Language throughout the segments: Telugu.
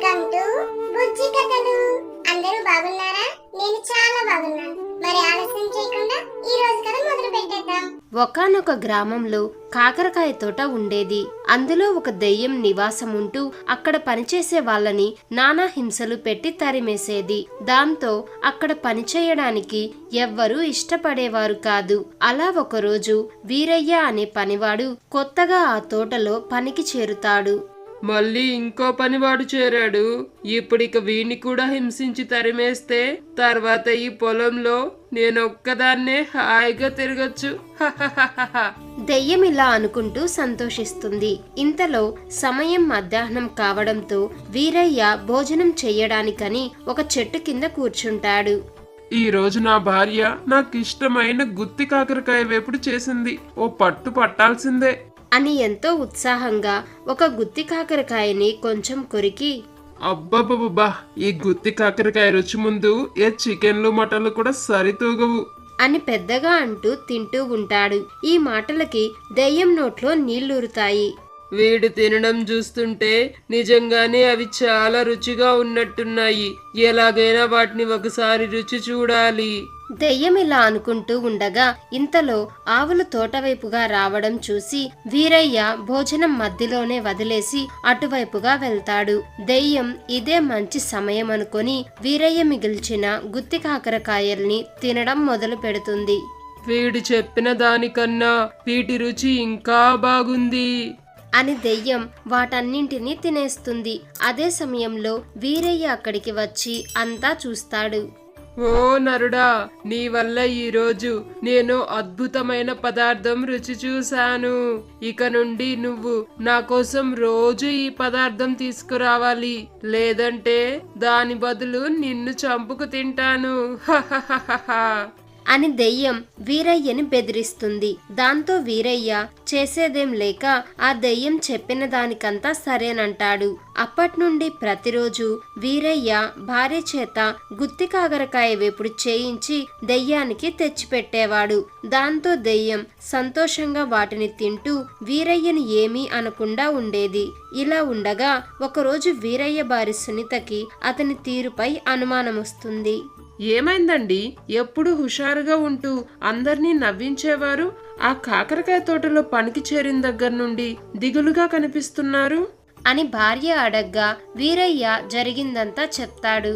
వెల్కమ్ టు బుజ్జి కథలు. అందరూ బాగున్నారా? నేను చాలా బాగున్నాను. మరి ఆలస్యం చేయకుండా ఈ రోజు కథ మొదలు పెట్టేద్దాం. ఒకానొక గ్రామంలో కాకరకాయ తోట ఉండేది. అందులో ఒక దెయ్యం నివాసం ఉంటూ అక్కడ పనిచేసే వాళ్ళని నానా హింసలు పెట్టి తరిమేసేది. దాంతో అక్కడ పనిచేయడానికి ఎవ్వరూ ఇష్టపడేవారు కాదు. అలా ఒకరోజు వీరయ్య అనే పనివాడు కొత్తగా ఆ తోటలో పనికి చేరుతాడు. మళ్ళీ ఇంకో పనివాడు చేరాడు. ఇప్పుడిక వీణ్ణి కూడా హింసించి తరిమేస్తే తర్వాత ఈ పొలంలో నేనొక్కదాన్నే హాయిగా తిరగచ్చు. దెయ్యం ఇలా అనుకుంటూ సంతోషిస్తుంది. ఇంతలో సమయం మధ్యాహ్నం కావడంతో వీరయ్య భోజనం చెయ్యడానికని ఒక చెట్టు కింద కూర్చుంటాడు. ఈ రోజు నా భార్య నాకు ఇష్టమైన గుత్తి కాకరకాయ వేపుడు చేసింది. ఓ పట్టు పట్టాల్సిందే అని ఎంతో ఉత్సాహంగా ఒక గుత్తి కాకరకాయని కొంచెం కొరికి, అబ్బబ్బబ్బా, ఈ గుత్తి కాకరకాయ రుచి ముందు ఏ చికెన్లు మటన్లు కూడా సరితూగవు అని పెద్దగా అంటూ తింటూ ఉంటాడు. ఈ మాటలకి దెయ్యం నోట్లో నీళ్లూరుతాయి. వీడు తినడం చూస్తుంటే నిజంగానే అవి చాలా రుచిగా ఉన్నట్టున్నాయి. ఎలాగైనా వాటిని ఒకసారి రుచి చూడాలి. దెయ్యం ఇలా అనుకుంటూ ఉండగా ఇంతలో ఆవులు తోటవైపుగా రావడం చూసి వీరయ్య భోజనం మధ్యలోనే వదిలేసి అటువైపుగా వెళ్తాడు. దెయ్యం ఇదే మంచి సమయం అనుకొని వీరయ్య మిగిల్చిన గుత్తి కాకరకాయల్ని తినడం మొదలు పెడుతుంది. వీడు చెప్పిన దానికన్నా వీటి రుచి ఇంకా బాగుంది అని దెయ్యం వాటన్నింటినీ తినేస్తుంది. అదే సమయంలో వీరయ్య అక్కడికి వచ్చి అంతా చూస్తాడు. ఓ నరుడా, నీ వల్ల ఈరోజు నేను అద్భుతమైన పదార్థం రుచి చూశాను. ఇక నుండి నువ్వు నా కోసం రోజు ఈ పదార్థం తీసుకురావాలి, లేదంటే దాని బదులు నిన్ను చంపుకు తింటాను అని దెయ్యం వీరయ్యని బెదిరిస్తుంది. దాంతో వీరయ్య చేసేదేం లేక ఆ దెయ్యం చెప్పిన దానికంతా సరేనంటాడు. అప్పట్నుండి ప్రతిరోజు వీరయ్య భార్య చేత గుత్తి కాకరకాయ వేపుడు చేయించి దెయ్యానికి తెచ్చిపెట్టేవాడు. దాంతో దెయ్యం సంతోషంగా వాటిని తింటూ వీరయ్యని ఏమీ అనకుండా ఉండేది. ఇలా ఉండగా ఒకరోజు వీరయ్య భార్య సునీతకి అతని తీరుపై అనుమానం వస్తుంది. ఏమైందండి? ఎప్పుడు హుషారుగా ఉంటూ అందర్నీ నవ్వించేవారు ఆ కాకరకాయ తోటలో పనికి చేరిన దగ్గర నుండి దిగులుగా కనిపిస్తున్నారు అని భార్య అడగ్గా వీరయ్య జరిగిందంతా చెప్తాడు.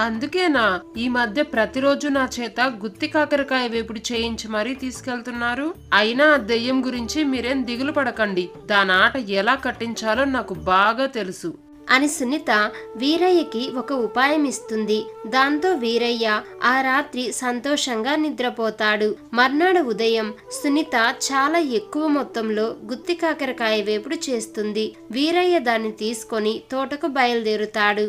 అందుకేనా ఈ మధ్య ప్రతిరోజు నా చేత గుత్తి కాకరకాయ వేపుడు చేయించి మరీ తీసుకెళ్తున్నారు? అయినా ఆ దెయ్యం గురించి మీరేం దిగులు పడకండి. దాని ఆట ఎలా కట్టించాలో నాకు బాగా తెలుసు అని సునీత వీరయ్యకి ఒక ఉపాయం ఇస్తుంది. దాంతో వీరయ్య ఆ రాత్రి సంతోషంగా నిద్రపోతాడు. మర్నాడు ఉదయం సునీత చాలా ఎక్కువ మొత్తంలో గుత్తి కాకరకాయ వేపుడు చేస్తుంది. వీరయ్య దాన్ని తీసుకొని తోటకు బయలుదేరుతాడు.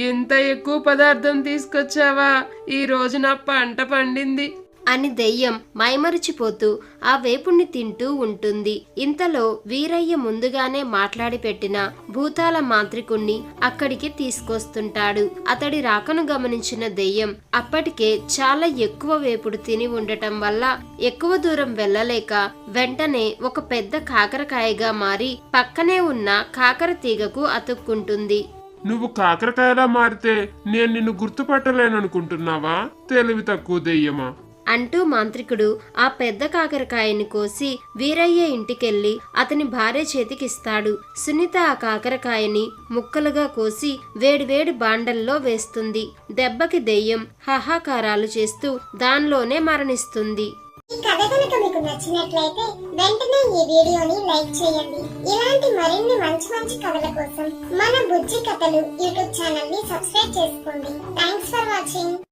ఇంత ఎక్కువ పదార్థం తీసుకొచ్చావా? ఈ రోజు నా పంట పండింది అని దెయ్యం మైమరిచిపోతూ ఆ వేపుణ్ణి తింటూ ఉంటుంది. ఇంతలో వీరయ్య ముందుగానే మాట్లాడి పెట్టిన భూతాల మాంత్రికుణ్ణి అక్కడికి తీసుకొస్తుంటాడు. అతడి రాకను గమనించిన దెయ్యం అప్పటికే చాలా ఎక్కువ వేపుడు తిని ఉండటం వల్ల ఎక్కువ దూరం వెళ్ళలేక వెంటనే ఒక పెద్ద కాకరకాయగా మారి పక్కనే ఉన్న కాకర తీగకు అతుక్కుంటుంది. నువ్వు కాకరకాయలా మారితే నేను నిన్ను గుర్తుపట్టలేననుకుంటున్నావా? తెలివి తక్కువ దెయ్యమా అంటూ మాంత్రికుడు ఆ పెద్ద కాకరకాయని కోసి వీరయ్య ఇంటికెళ్లి అతని భార్య చేతికిస్తాడు. సునీత ఆ కాకరకాయని ముక్కలుగా కోసి వేడివేడి బాండల్లో వేస్తుంది. దెబ్బకి దెయ్యం హాహాకారాలు చేస్తూ దానిలోనే మరణిస్తుంది. ఈ కథ కనుక మీకు నచ్చినట్లయితే వెంటనే ఈ వీడియోని లైక్ చేయండి. ఇలాంటి మరిన్ని మంచి మంచి కథల కోసం మన బుజ్జి కథలు యూట్యూబ్ ఛానల్ ని సబ్స్క్రైబ్ చేసుకోండి. Thanks for watching.